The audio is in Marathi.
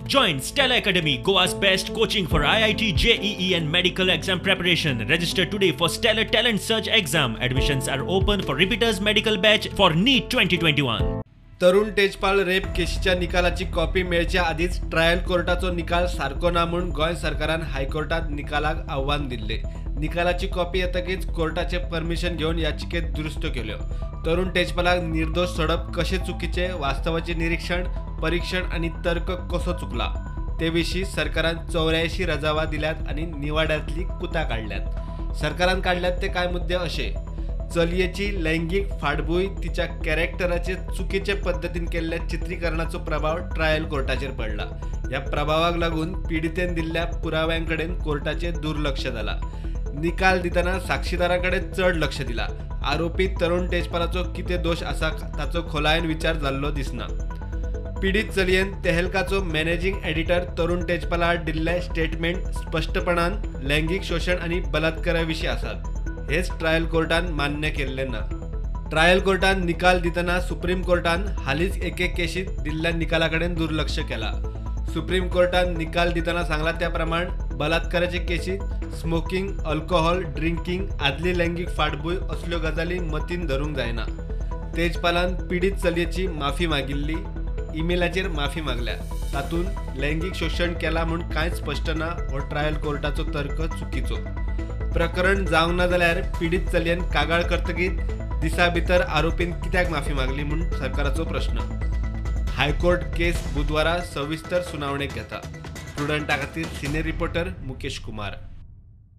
Join Stella Academy, Goa's best coaching for IIT, JEE and medical exam preparation. Register today for Stellar Talent Search exam. Admissions are open for repeaters medical batch for NEET 2021. तरुण तेजपाल रेप केशीच्या निकालाची कॉपी मेळच्या आधीच ट्रायल कोर्टाचो निकाल सारको ना म्हणून गोंय सरकारान हायकोर्टात निकालाक आव्हान दिल्ले. निकालाची कॉपी येतकीच कोर्टाचे परमिशन घेऊन याचिकेत दुरुस्त केल्यो. तरुण तेजपालाक निर्दोष सोडप कशे चुकीचे, वास्तवाचे निरीक्षण, परीक्षण आणि तर्क कसो चुकला ते विशीं सरकारान 84 रजावा दिल्यात आणि निवाड्यातली कुता काढल्यात. सरकारान काढल्यात ते काय मुद्दे अशे: चलयेची लैंगिक फाटभूंय, तिच्या कॅरेक्टराचे चुकीचे पद्धतीन केल्ल्या चित्रीकरणाचो प्रभाव ट्रायल कोर्टाचेर पडला. या प्रभावाक लागून पीडितेन दिल्ल्या पुराव्यांकडेन कोर्टाचे दुर्लक्ष जाला. निकाल दितना साक्षीदारांकडे चढ लक्ष दिला. आरोपी तरुण तेजपालाचो कितें दोष आसा ताचो खोलायेन विचार जाल्लो दिसना. पीडित चलयेन तेहलकाचो मॅनेजिंग एडिटर तरुण तेजपाला आड दिल्ले स्टेटमेंट स्पष्टपणान लैंगिक शोषण आणि बलात्काराविशीं आसात. हेच ट्रायल कोर्टान मान्य केल्ले ना. ट्रायल कोर्टान निकाल दितना सुप्रीम कोर्टान हालींच एके केशीत दिल्ल्या निकालाकडेन दुर्लक्ष केला. सुप्रीम कोर्टान निकाल दितना सांगला त्या प्रमाण बलात्काराचे केशीत स्मोकिंग, अल्कोहोल, ड्रिंकिंग, आदली लैंगिक फाटभूंय असल्यो गजाली मतीन धरूंक जायना. तेजपालान पीडित चलयेची माफी मागिल्ली, ईमेलाचेर माफी मागल्या. तातून लैंगिक शोषण केला म्हूण कांयच स्पष्ट ना हो ट्रायल कोर्टाचो तर्क चुकीचो. प्रकरण जावंक ना जाल्यार पीडित चलयेन कागाळ करतकीच दिसा भितर आरोपीन कित्याक माफी मागली म्हूण सरकाराचो प्रश्न. हायकोर्ट केस बुधवारा सविस्तर सुनावणेक घेता. स्टुडंटा खातीर सिनियर रिपोर्टर मुकेश कुमार.